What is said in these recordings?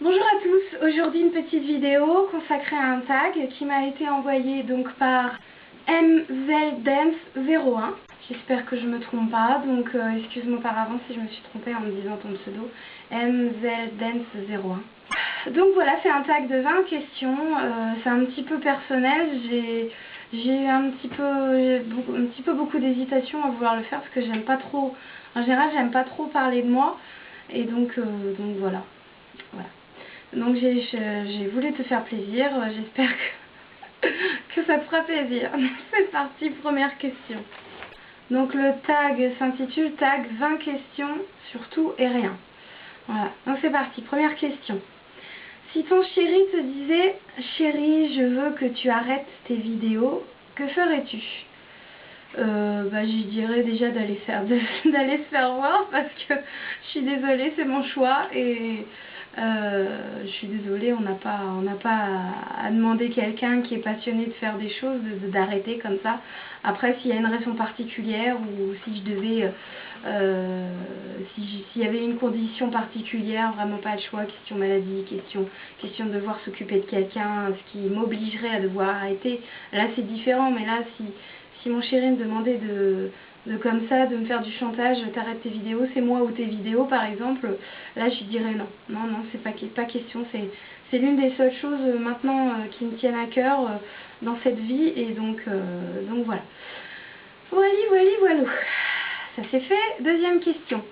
Bonjour à tous, aujourd'hui une petite vidéo consacrée à un tag qui m'a été envoyé donc par MZDance01. J'espère que je me trompe pas, donc excuse-moi par avance si je me suis trompée en me disant ton pseudo, MZDance01. Donc voilà, c'est un tag de 20 questions, c'est un petit peu personnel, j'ai eu un petit peu beaucoup d'hésitation à vouloir le faire parce que j'aime pas trop, en général j'aime pas trop parler de moi, et donc voilà. Donc j'ai voulu te faire plaisir, j'espère que ça te fera plaisir. C'est parti, première question. Donc le tag s'intitule tag 20 questions sur tout et rien. Voilà, donc c'est parti, première question. Si ton chéri te disait « Chérie, je veux que tu arrêtes tes vidéos », que ferais-tu? Je dirais déjà d'aller se faire voir parce que je suis désolée, c'est mon choix et je suis désolée, on n'a pas à demander quelqu'un qui est passionné de faire des choses d'arrêter comme ça. Après, s'il y a une raison particulière ou si je devais s'il y avait une condition particulière, vraiment pas le choix, question maladie, question de devoir s'occuper de quelqu'un, ce qui m'obligerait à devoir arrêter, là c'est différent. Mais là, si mon chéri me demandait comme ça, de me faire du chantage, t'arrêtes tes vidéos, c'est moi ou tes vidéos par exemple, là je dirais non. Non, c'est pas question, c'est l'une des seules choses maintenant qui me tiennent à cœur dans cette vie, et donc voilà. Voilà. Ça c'est fait. Deuxième question.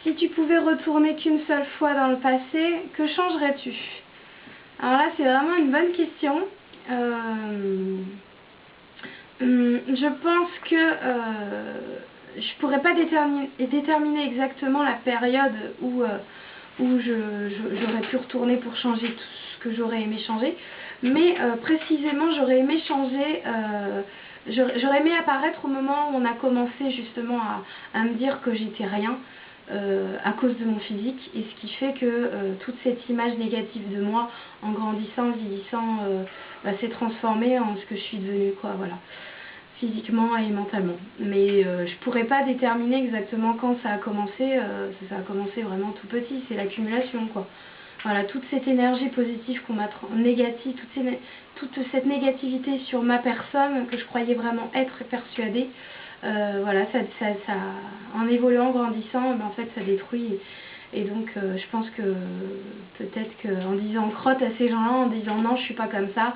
Si tu pouvais retourner qu'une seule fois dans le passé, que changerais-tu? Alors là, c'est vraiment une bonne question. Je pense que je pourrais pas déterminer exactement la période où j'aurais pu retourner pour changer tout ce que j'aurais aimé changer, mais précisément j'aurais aimé changer, j'aurais aimé apparaître au moment où on a commencé justement à me dire que j'étais rien à cause de mon physique, et ce qui fait que toute cette image négative de moi en grandissant, vieillissant, s'est transformée en ce que je suis devenue, quoi, voilà, physiquement et mentalement. Mais je pourrais pas déterminer exactement quand ça a commencé, ça a commencé vraiment tout petit, c'est l'accumulation, quoi. Voilà, toute cette énergie positive qu'on m'a négative, toute cette négativité sur ma personne que je croyais vraiment être et persuadée, voilà, ça, en évoluant, en grandissant, en fait ça détruit. Et donc je pense que peut-être qu'en disant crotte à ces gens-là, en disant non, je suis pas comme ça,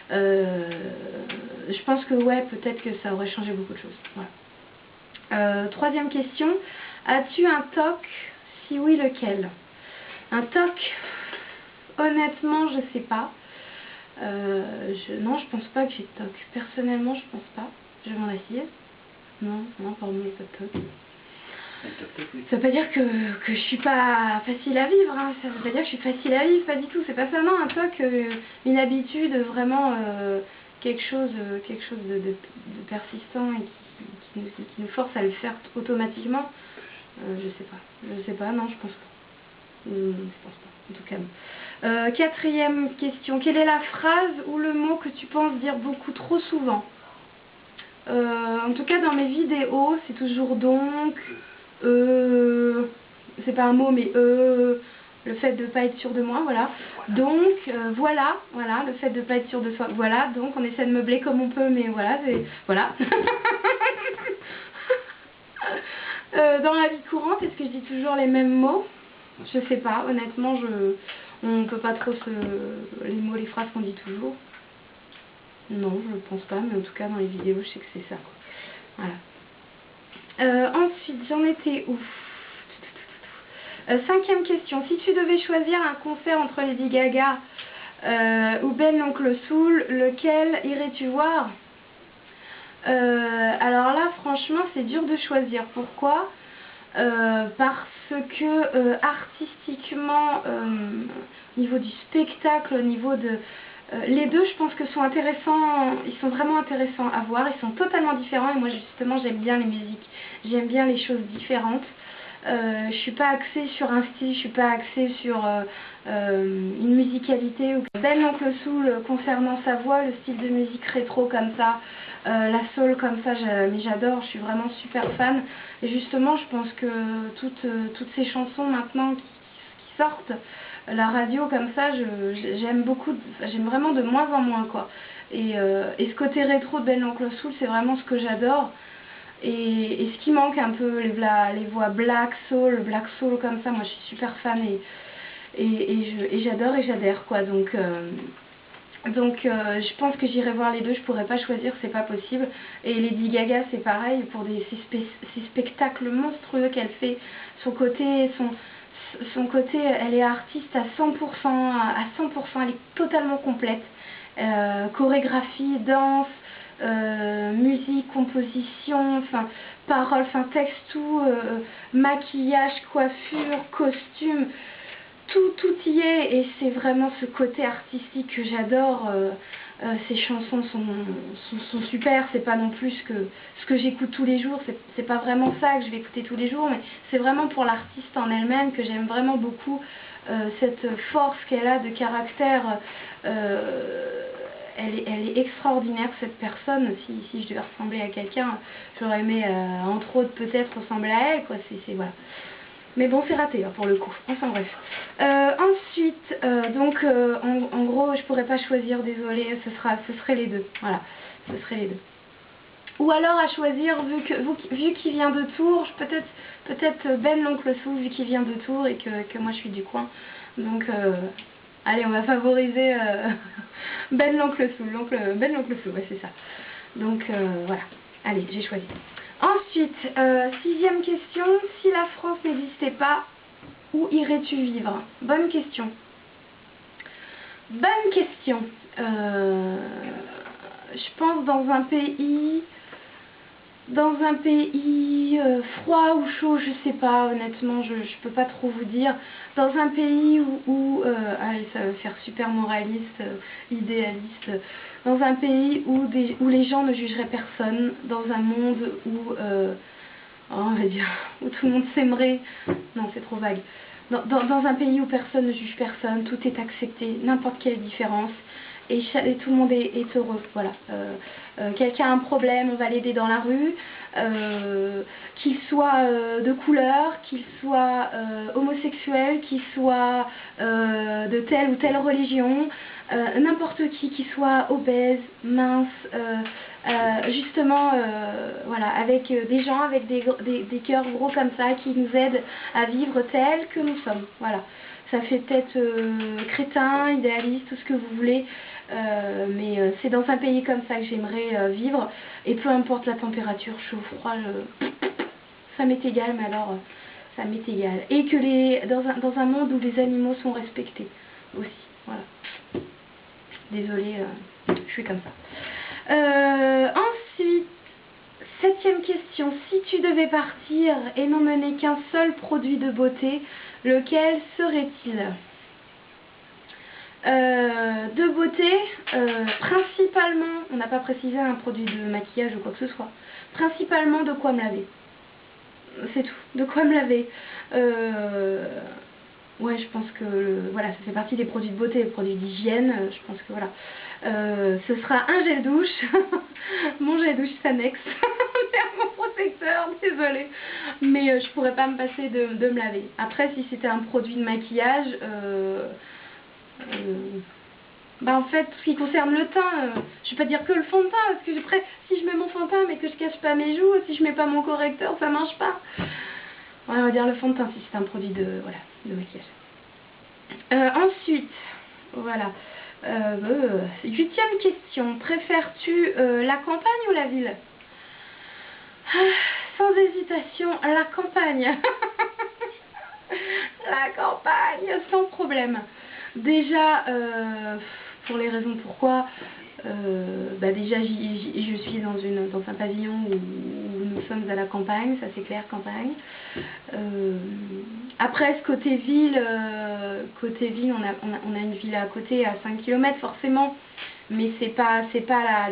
je pense que ouais, peut-être que ça aurait changé beaucoup de choses. Voilà. Troisième question, as-tu un TOC? Si oui, lequel? Un TOC, honnêtement, je sais pas. Non, je pense pas que j'ai de TOC. Personnellement, je pense pas. Je vais m'en assise. Non, pardon, il n'y a pas de TOC. Ça veut pas dire que je suis pas facile à vivre, hein. Ça veut pas dire que je suis facile à vivre, pas du tout. C'est pas ça, non, un TOC, une habitude, vraiment quelque chose de persistant et qui nous force à le faire automatiquement. Je sais pas, non, je pense pas. Je pense pas, en tout cas non. Quatrième question, quelle est la phrase ou le mot que tu penses dire beaucoup trop souvent? En tout cas dans mes vidéos, c'est toujours donc, c'est pas un mot mais le fait de pas être sûr de moi, voilà. Donc voilà, le fait de pas être sûr de soi, voilà. Donc on essaie de meubler comme on peut, mais voilà, voilà. Dans la vie courante, est-ce que je dis toujours les mêmes mots? Je sais pas, honnêtement, on peut pas trop les phrases qu'on dit toujours. Non, je ne pense pas, mais en tout cas dans les vidéos, je sais que c'est ça. Voilà. Ensuite, j'en étais où? Cinquième question. Si tu devais choisir un concert entre Lady Gaga ou Ben l'Oncle Soul, lequel irais-tu voir? Alors là, franchement, c'est dur de choisir. Pourquoi? Parce que artistiquement, au niveau du spectacle, au niveau de... les deux, je pense que sont intéressants, ils sont vraiment intéressants à voir, ils sont totalement différents, et moi justement j'aime bien les musiques, j'aime bien les choses différentes. Je suis pas axée sur un style, je suis pas axée sur une musicalité. Ben l'Oncle Soul, concernant sa voix, le style de musique rétro comme ça, la soul comme ça, mais j'adore, je suis vraiment super fan. Et justement, je pense que toutes ces chansons maintenant qui sortent. La radio comme ça, j'aime beaucoup, j'aime vraiment de moins en moins quoi. Et ce côté rétro de Ben l'Oncle Soul, c'est vraiment ce que j'adore. Et ce qui manque un peu, les voix black soul comme ça, moi je suis super fan et j'adore et j'adhère quoi. Donc je pense que j'irai voir les deux, je pourrais pas choisir, c'est pas possible. Et Lady Gaga c'est pareil, pour ces spectacles monstrueux qu'elle fait, son côté, elle est artiste à 100%, elle est totalement complète. Chorégraphie, danse, musique, composition, enfin paroles, enfin texte, tout, maquillage, coiffure, costume, tout y est et c'est vraiment ce côté artistique que j'adore. Ces chansons sont super, c'est pas non plus ce que j'écoute tous les jours, c'est pas vraiment ça que je vais écouter tous les jours, mais c'est vraiment pour l'artiste en elle-même que j'aime vraiment beaucoup, cette force qu'elle a de caractère. Elle est extraordinaire cette personne. Si je devais ressembler à quelqu'un, j'aurais aimé entre autres peut-être ressembler à elle quoi. Voilà. Mais bon, c'est raté hein, pour le coup. Enfin bref. Ensuite, en gros, je pourrais pas choisir, désolée, ce serait les deux. Voilà, ce serait les deux. Ou alors à choisir, vu qu'il vient de Tours, peut-être Ben l'Oncle Soul, vu qu'il vient de Tours et que moi je suis du coin. Donc, allez, on va favoriser Ben l'Oncle Soul. Ben l'Oncle Soul, ouais, c'est ça. Donc, voilà. Allez, j'ai choisi. Ensuite, 6e question, si la France n'existait pas, où irais-tu vivre? Bonne question. Bonne question. Je pense dans un pays froid ou chaud, je sais pas, honnêtement, je peux pas trop vous dire. Dans un pays allez, ça va faire super moraliste, idéaliste. Dans un pays où les gens ne jugeraient personne, dans un monde on va dire, où tout le monde s'aimerait. Non, c'est trop vague. Dans un pays où personne ne juge personne, tout est accepté, n'importe quelle différence. Et tout le monde est heureux, voilà. Quelqu'un a un problème, on va l'aider dans la rue, qu'il soit de couleur, qu'il soit homosexuel, qu'il soit de telle ou telle religion, n'importe qui soit obèse, mince, justement, voilà, avec des gens avec des cœurs gros comme ça qui nous aident à vivre tels que nous sommes, voilà. Ça fait peut-être crétin, idéaliste, tout ce que vous voulez, mais c'est dans un pays comme ça que j'aimerais vivre, et peu importe la température, chaud, froid, ça m'est égal, mais alors ça m'est égal. Et que dans un monde où les animaux sont respectés aussi, voilà. Désolée, je suis comme ça. Ensuite, 7e question, si tu devais partir et n'emmener qu'un seul produit de beauté, lequel serait-il? De beauté, principalement, on n'a pas précisé un produit de maquillage ou quoi que ce soit, principalement de quoi me laver. C'est tout, de quoi me laver. Ouais, je pense que voilà, ça fait partie des produits de beauté, des produits d'hygiène. Je pense que voilà, ce sera un gel douche, mon gel douche Sanex, mon protecteur, désolée, mais je pourrais pas me passer de me laver. Après, si c'était un produit de maquillage, bah en fait, tout ce qui concerne le teint, je vais pas dire que le fond de teint, parce que après, si je mets mon fond de teint mais que je cache pas mes joues, si je mets pas mon correcteur, ça marche pas. Ouais, on va dire le fond de teint si c'est un produit de maquillage. Ensuite, voilà. 8e question. Préfères-tu la campagne ou la ville? Sans hésitation, la campagne. La campagne, sans problème. Déjà, pour les raisons pourquoi, déjà je suis dans un pavillon où nous sommes à la campagne, ça c'est clair, campagne. Après ce côté ville, on a une ville à côté à 5 km forcément, mais c'est pas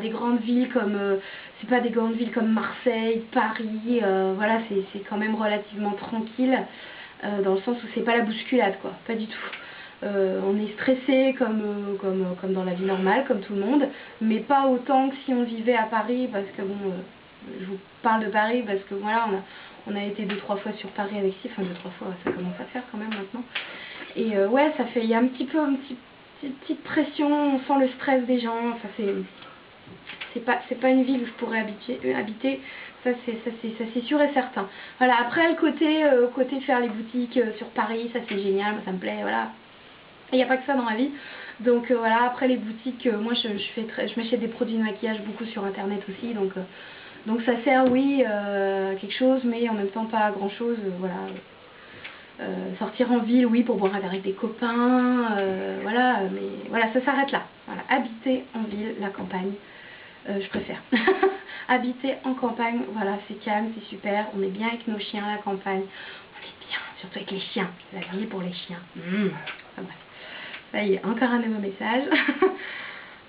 des grandes villes comme c'est pas des grandes villes comme Marseille, Paris, voilà, c'est quand même relativement tranquille, dans le sens où c'est pas la bousculade quoi, pas du tout. On est stressé comme dans la vie normale, comme tout le monde, mais pas autant que si on vivait à Paris, parce que bon, je vous parle de Paris parce que voilà, on a été 2-3 fois sur Paris avec Steve, enfin 2-3 fois, ça commence à faire quand même maintenant. Et ouais, ça fait, il y a un petit peu, une petite pression, on sent le stress des gens, enfin c'est pas une ville où je pourrais habiter. Ça c'est sûr et certain. Voilà, après le côté faire les boutiques sur Paris, ça c'est génial, moi ça me plaît, voilà. Il n'y a pas que ça dans la vie. Donc voilà, après les boutiques, moi je m'achète des produits de maquillage beaucoup sur internet aussi, donc ça sert oui quelque chose, mais en même temps pas grand chose, voilà. Sortir en ville, oui, pour boire un verre avec des copains, voilà, mais voilà, ça s'arrête là. Voilà, habiter en ville, la campagne, je préfère. Habiter en campagne, voilà, c'est calme, c'est super, on est bien avec nos chiens à la campagne, on est bien, surtout avec les chiens, la vie pour les chiens. Enfin, bref. Ça y est, encore un nouveau message.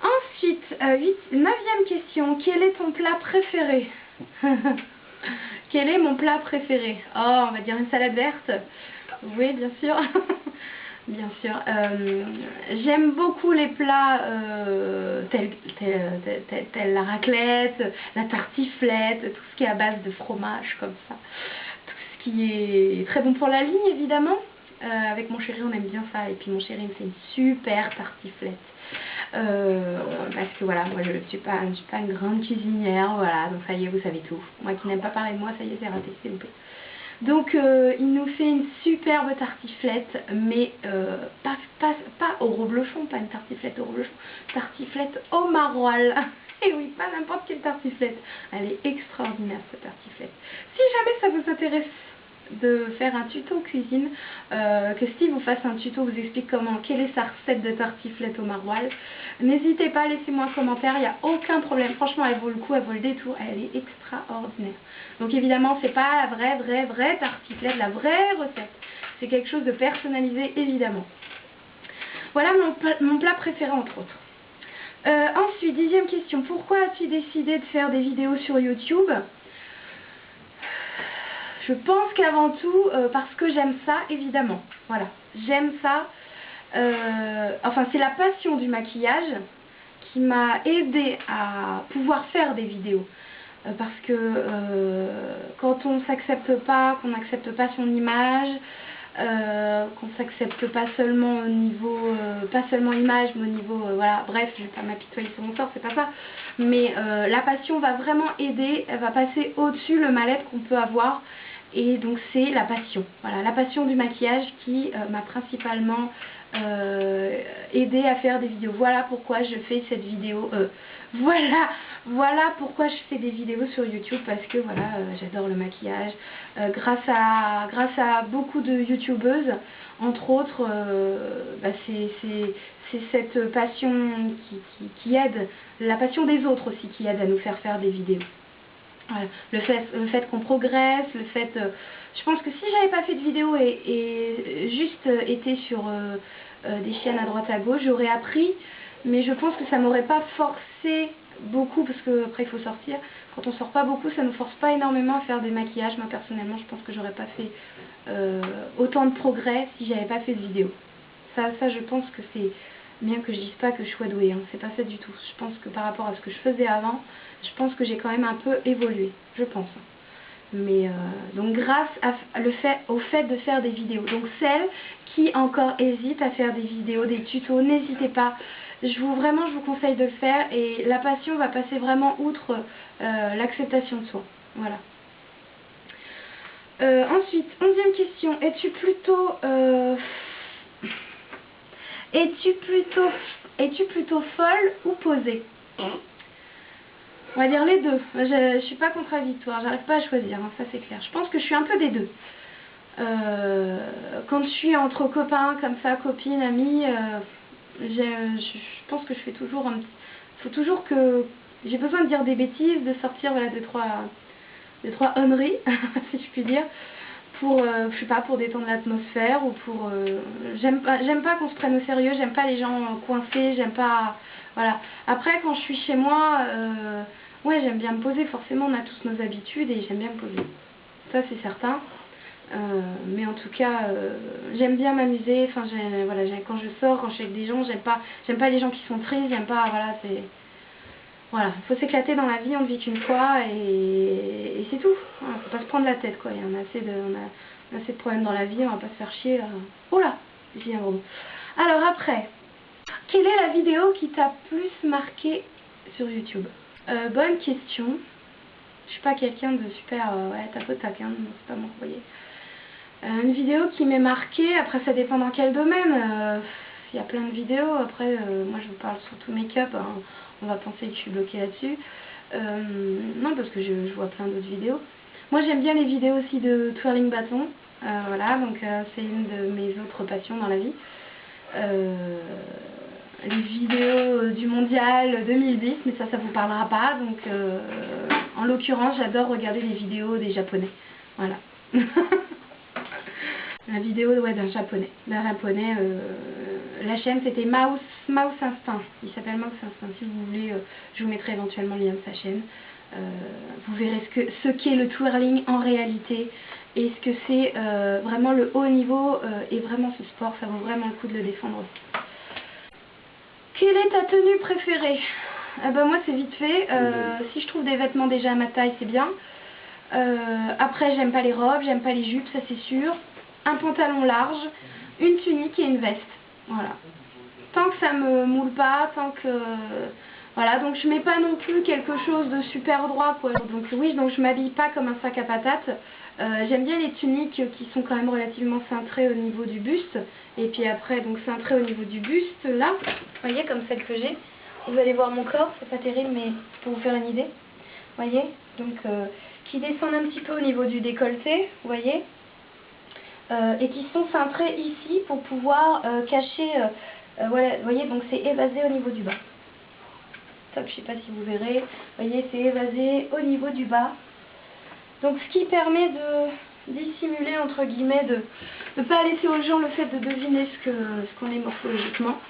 Ensuite, 9e question, quel est ton plat préféré? Quel est mon plat préféré? Oh, on va dire une salade verte. Oui, bien sûr. Bien sûr. J'aime beaucoup les plats tels la raclette, la tartiflette, tout ce qui est à base de fromage comme ça. Tout ce qui est très bon pour la ligne, évidemment. Avec mon chéri, on aime bien ça. Et puis mon chéri me fait une super tartiflette. Parce que voilà, moi je suis pas une grande cuisinière, voilà, donc ça y est, vous savez tout. Moi qui n'aime pas parler de moi, ça y est, c'est raté, c'est loupé. Donc il nous fait une superbe tartiflette, mais pas au reblochon, pas une tartiflette au reblochon, tartiflette au maroilles. Et oui, pas n'importe quelle tartiflette. Elle est extraordinaire cette tartiflette. Si jamais ça vous intéresse de faire un tuto cuisine, que Steve vous fasse un tuto, vous explique quelle est sa recette de tartiflette au maroilles, n'hésitez pas, laissez-moi un commentaire, il n'y a aucun problème, franchement elle vaut le coup, elle vaut le détour, elle est extraordinaire. Donc évidemment c'est pas la vraie tartiflette, la vraie recette, c'est quelque chose de personnalisé évidemment. Voilà mon plat préféré entre autres. Ensuite, 10e question, pourquoi as-tu décidé de faire des vidéos sur YouTube? Je pense qu'avant tout, parce que j'aime ça, évidemment. Voilà, j'aime ça. Enfin, c'est la passion du maquillage qui m'a aidée à pouvoir faire des vidéos. Parce que quand on s'accepte pas, qu'on n'accepte pas son image, qu'on s'accepte pas seulement au niveau, pas seulement image, mais au niveau, voilà, bref, je vais pas m'apitoyer sur mon sort, c'est pas ça. Mais la passion va vraiment aider, elle va passer au-dessus le mal-être qu'on peut avoir. Et donc c'est la passion, voilà, la passion du maquillage qui m'a principalement aidé à faire des vidéos. Voilà pourquoi je fais cette vidéo, voilà pourquoi je fais des vidéos sur YouTube, parce que voilà, j'adore le maquillage, grâce à beaucoup de youtubeuses, entre autres, c'est cette passion qui aide, la passion des autres aussi qui aide à nous faire des vidéos. Voilà. Le fait qu'on progresse, le fait... je pense que si j'avais pas fait de vidéo et juste été sur des chaînes à droite à gauche, j'aurais appris, mais je pense que ça m'aurait pas forcé beaucoup, parce que après il faut sortir. Quand on sort pas beaucoup, ça nous force pas énormément à faire des maquillages. Moi personnellement, je pense que j'aurais pas fait autant de progrès si j'avais pas fait de vidéo. Ça je pense que c'est... Bien que je dise pas que je sois douée, hein, c'est pas ça du tout. Je pense que par rapport à ce que je faisais avant, je pense que j'ai quand même un peu évolué, je pense. Mais donc grâce au fait de faire des vidéos. Donc celles qui encore hésitent à faire des vidéos, des tutos, n'hésitez pas. Vraiment, je vous conseille de le faire et la passion va passer vraiment outre l'acceptation de soi. Voilà. Ensuite, 11e question. Es-tu plutôt folle ou posée? On va dire les deux. Je suis pas contradictoire, j'arrive pas à choisir, hein, ça c'est clair. Je pense que je suis un peu des deux. Quand je suis entre copains, comme ça, copines, amis, je pense que je fais toujours un... faut toujours que... J'ai besoin de dire des bêtises, de sortir voilà, deux, trois honneries, si je puis dire. Pour, je sais pas, pour détendre l'atmosphère ou pour... j'aime pas qu'on se prenne au sérieux, j'aime pas les gens coincés, j'aime pas... Voilà. Après, quand je suis chez moi, ouais, j'aime bien me poser, forcément, on a tous nos habitudes et j'aime bien me poser. Ça, c'est certain. Mais en tout cas, j'aime bien m'amuser, enfin, voilà, quand je sors, quand je suis avec des gens, j'aime pas les gens qui sont tristes, j'aime pas, voilà, c'est... Voilà, faut s'éclater dans la vie, on ne vit qu'une fois et c'est tout. Voilà, faut pas se prendre la tête quoi. On a assez de problèmes dans la vie, on va pas se faire chier là. Oh là, j'ai un gros mot. Alors après, quelle est la vidéo qui t'a plus marqué sur YouTube? Bonne question. Je suis pas quelqu'un de super ouais tapotac, hein, c'est pas moi, vous voyez. Une vidéo qui m'est marquée, après ça dépend dans quel domaine. Il y a plein de vidéos, après moi je vous parle surtout make-up, hein. On va penser que je suis bloquée là-dessus. Non, parce que je vois plein d'autres vidéos. Moi j'aime bien les vidéos aussi de twirling bâton. Voilà, donc c'est une de mes autres passions dans la vie. Les vidéos du mondial 2010, mais ça vous parlera pas. Donc en l'occurrence, j'adore regarder les vidéos des japonais. Voilà. La vidéo ouais, d'un japonais. La chaîne c'était Mouse Instinct. Il s'appelle Mouse Instinct. Si vous voulez, je vous mettrai éventuellement le lien de sa chaîne. Vous verrez ce qu'est le twirling en réalité et ce que c'est vraiment le haut niveau et vraiment ce sport, ça vaut vraiment le coup de le défendre aussi. Quelle est ta tenue préférée? Ben moi c'est vite fait. Si je trouve des vêtements déjà à ma taille, c'est bien. Après j'aime pas les robes, j'aime pas les jupes, ça c'est sûr. Un pantalon large, une tunique et une veste. Voilà. Tant que ça me moule pas, tant que... Voilà, donc je mets pas non plus quelque chose de super droit, quoi. Donc oui, donc je m'habille pas comme un sac à patates. J'aime bien les tuniques qui sont quand même relativement cintrées au niveau du buste. Et puis après, donc cintrées au niveau du buste, là. Vous voyez, comme celle que j'ai. Vous allez voir mon corps, c'est pas terrible, mais pour vous faire une idée. Vous voyez, donc qui descendent un petit peu au niveau du décolleté, vous voyez. Et qui sont cintrés ici pour pouvoir cacher, voilà, vous voyez, donc c'est évasé au niveau du bas. Top, je sais pas si vous verrez, vous voyez, c'est évasé au niveau du bas. Donc ce qui permet de dissimuler, entre guillemets, de ne pas laisser aux gens le fait de deviner ce qu'on est morphologiquement.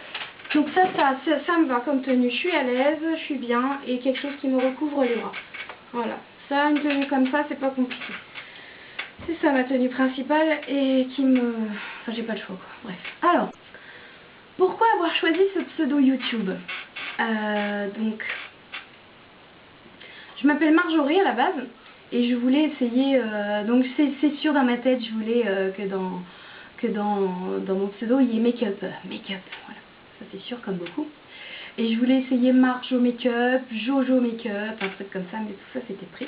Donc ça me va comme tenue, je suis à l'aise, je suis bien, et quelque chose qui me recouvre les bras. Voilà, ça, une tenue comme ça, c'est pas compliqué. C'est ça ma tenue principale et qui me... Enfin j'ai pas le choix quoi, bref. Alors, pourquoi avoir choisi ce pseudo YouTube? Donc, je m'appelle Marjorie à la base et je voulais essayer... donc c'est sûr dans ma tête, je voulais que dans mon pseudo il y ait make-up. Make-up, voilà. Ça c'est sûr comme beaucoup. Et je voulais essayer Marjo Make-up, Jojo Make-up, un truc comme ça, mais tout ça c'était pris.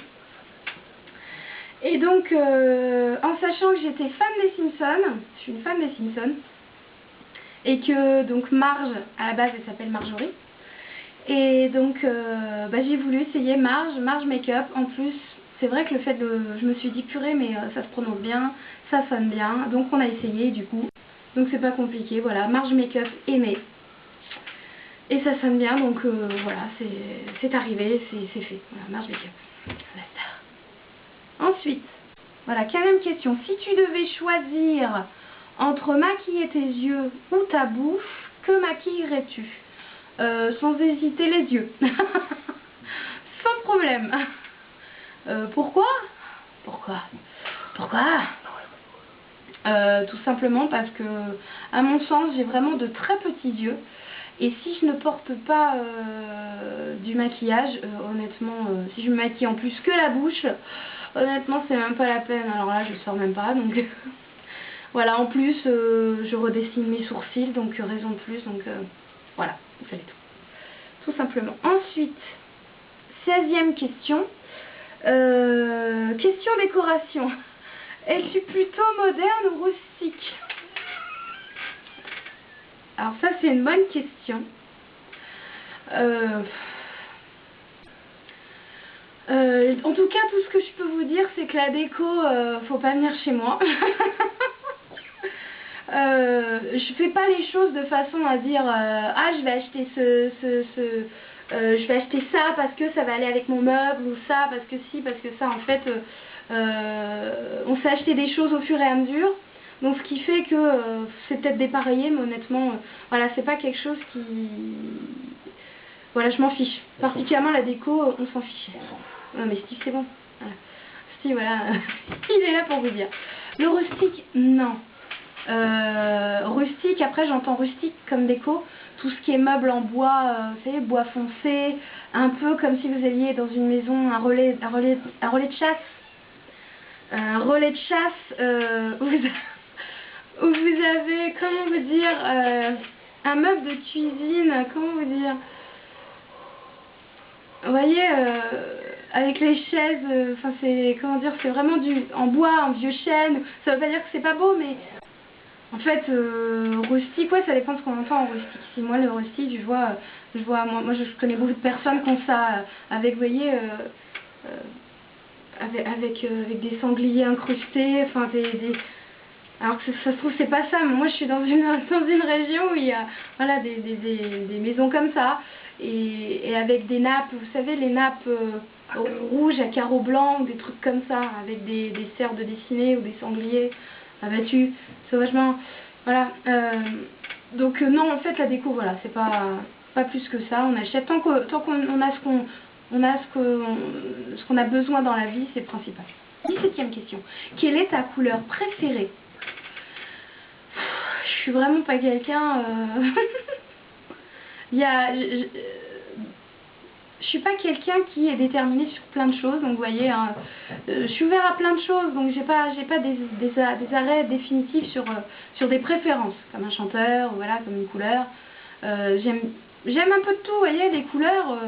Et donc, en sachant que j'étais fan des Simpsons, je suis une fan des Simpsons, et que donc Marge, à la base elle s'appelle Marjorie, et donc j'ai voulu essayer Marge Make-up. En plus, c'est vrai que le fait de... Je me suis dit purée, mais ça se prononce bien, ça sonne bien, donc on a essayé du coup. Donc c'est pas compliqué, voilà, Marge Make-up aimé. Et ça sonne bien, donc voilà, c'est arrivé, c'est fait. Voilà, Marge Make-up, la star. Ensuite, voilà, quatrième question. Si tu devais choisir entre maquiller tes yeux ou ta bouche, que maquillerais-tu? Sans hésiter, les yeux. Sans problème. Pourquoi? Pourquoi tout simplement parce que, à mon sens, j'ai vraiment de très petits yeux. Et si je ne porte pas du maquillage, honnêtement, si je me maquille en plus que la bouche, honnêtement c'est même pas la peine. Alors là je sors même pas, donc voilà. En plus je redessine mes sourcils, donc raison de plus, donc voilà, vous savez tout simplement. Ensuite, 16e question, question décoration. Es-tu plutôt moderne ou rustique? Alors ça c'est une bonne question. En tout cas, tout ce que je peux vous dire, c'est que la déco, faut pas venir chez moi. Je fais pas les choses de façon à dire ah je vais acheter je vais acheter ça parce que ça va aller avec mon meuble, ou ça parce que si, parce que ça. En fait, on s'est acheté des choses au fur et à mesure. Donc ce qui fait que c'est peut-être dépareillé, mais honnêtement, voilà, c'est pas quelque chose qui... Voilà, je m'en fiche. Particulièrement la déco, on s'en fiche. Non mais Steve, c'est bon. Voilà. Steve, voilà, il est là pour vous dire. Le rustique, non. Rustique, après j'entends rustique comme déco, tout ce qui est meubles en bois, vous savez, bois foncé, un peu comme si vous alliez dans une maison, un relais de chasse. Un relais de chasse où vous avez, comment vous dire, un meuble de cuisine, comment vous dire, vous voyez, avec les chaises, enfin c'est, comment dire, c'est vraiment en bois, en vieux chêne, ça veut pas dire que c'est pas beau, mais en fait, rustique, ouais, ça dépend de ce qu'on entend en rustique. Si moi le rustique, je vois, moi je connais beaucoup de personnes qui ont ça, avec, vous voyez, avec des sangliers incrustés, enfin alors que ça se trouve c'est pas ça, mais moi je suis dans une région où il y a voilà, des maisons comme ça, et avec des nappes, vous savez, les nappes rouges à carreaux blancs, ou des trucs comme ça, avec des cerfs de dessinée ou des sangliers abattus sauvagement, voilà. Donc non, en fait la déco, voilà, c'est pas plus que ça, on achète tant qu'on a ce qu'on a besoin dans la vie, c'est le principal. 17e question. Quelle est ta couleur préférée? Je suis vraiment pas quelqu'un... je suis pas quelqu'un qui est déterminé sur plein de choses, donc vous voyez, hein, je suis ouvert à plein de choses, donc j'ai pas des arrêts définitifs sur des préférences, comme un chanteur, ou voilà, comme une couleur. J'aime un peu de tout, vous voyez, les couleurs...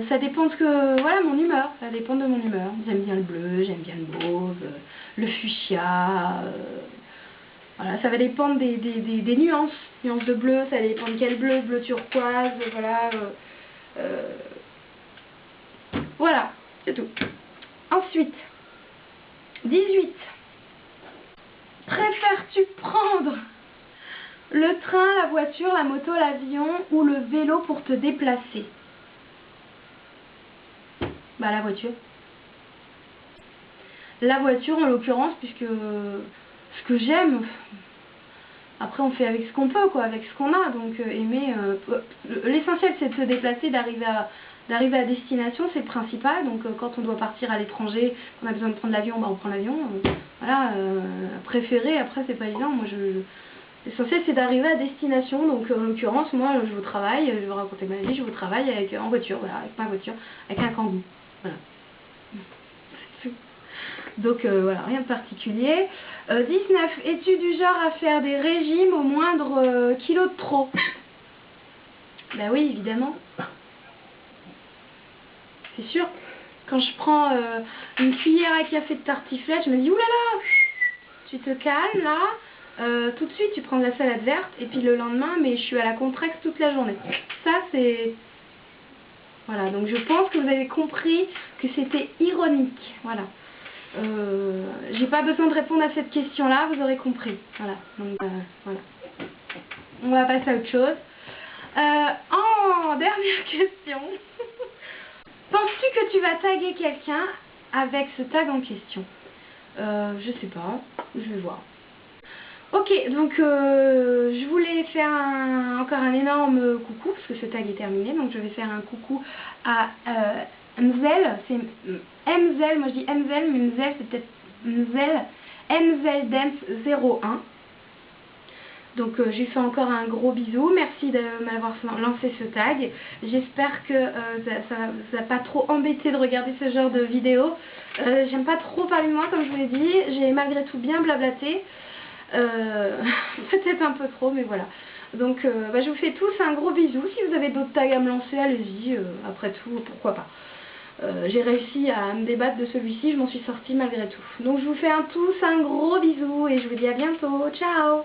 ça dépend de voilà, mon humeur, ça dépend de mon humeur. J'aime bien le bleu, j'aime bien le mauve, le fuchsia, voilà, ça va dépendre des nuances de bleu, ça dépend de quel bleu turquoise, voilà, voilà, c'est tout. Ensuite, 18. Préfères-tu prendre le train, la voiture, la moto, l'avion ou le vélo pour te déplacer? Bah la voiture. La voiture en l'occurrence, puisque ce que j'aime, après on fait avec ce qu'on peut, quoi, avec ce qu'on a, donc l'essentiel c'est de se déplacer, d'arriver à destination, c'est le principal, donc quand on doit partir à l'étranger, on a besoin de prendre l'avion, bah on prend l'avion, voilà, préféré, après c'est pas évident, moi l'essentiel c'est d'arriver à destination, donc en l'occurrence moi je vais au travail, je vais raconter ma vie, je vais au travail en voiture, voilà, avec ma voiture, avec un kangou, voilà. Donc voilà, rien de particulier. 19. Es-tu du genre à faire des régimes au moindre kilo de trop? Bah oui, évidemment. C'est sûr. Quand je prends une cuillère à café de tartiflette, je me dis oulala, tu te calmes là, tout de suite tu prends de la salade verte, et puis le lendemain, mais je suis à la Contrax toute la journée. Ça c'est... Voilà, donc je pense que vous avez compris que c'était ironique. Voilà. J'ai pas besoin de répondre à cette question là, vous aurez compris. Voilà, donc voilà. On va passer à autre chose. Dernière question. Penses-tu que tu vas taguer quelqu'un avec ce tag en question? Je sais pas, je vais voir. Ok, donc je voulais faire encore un énorme coucou, parce que ce tag est terminé, donc je vais faire un coucou à Mzel, c'est Mzel, moi je dis Mzel, mais Mzel c'est peut-être Mzel, Mzel Dance 01. Donc j'ai fait encore un gros bisou, merci de m'avoir lancé ce tag. J'espère que ça vous a pas trop embêté de regarder ce genre de vidéo. J'aime pas trop parler de moi comme je vous l'ai dit, j'ai malgré tout bien blablaté. Peut-être un peu trop, mais voilà. Donc je vous fais tous un gros bisou. Si vous avez d'autres tags à me lancer, allez-y, après tout, pourquoi pas. J'ai réussi à me débattre de celui-ci, je m'en suis sortie malgré tout. Donc je vous fais tous un gros bisou et je vous dis à bientôt. Ciao!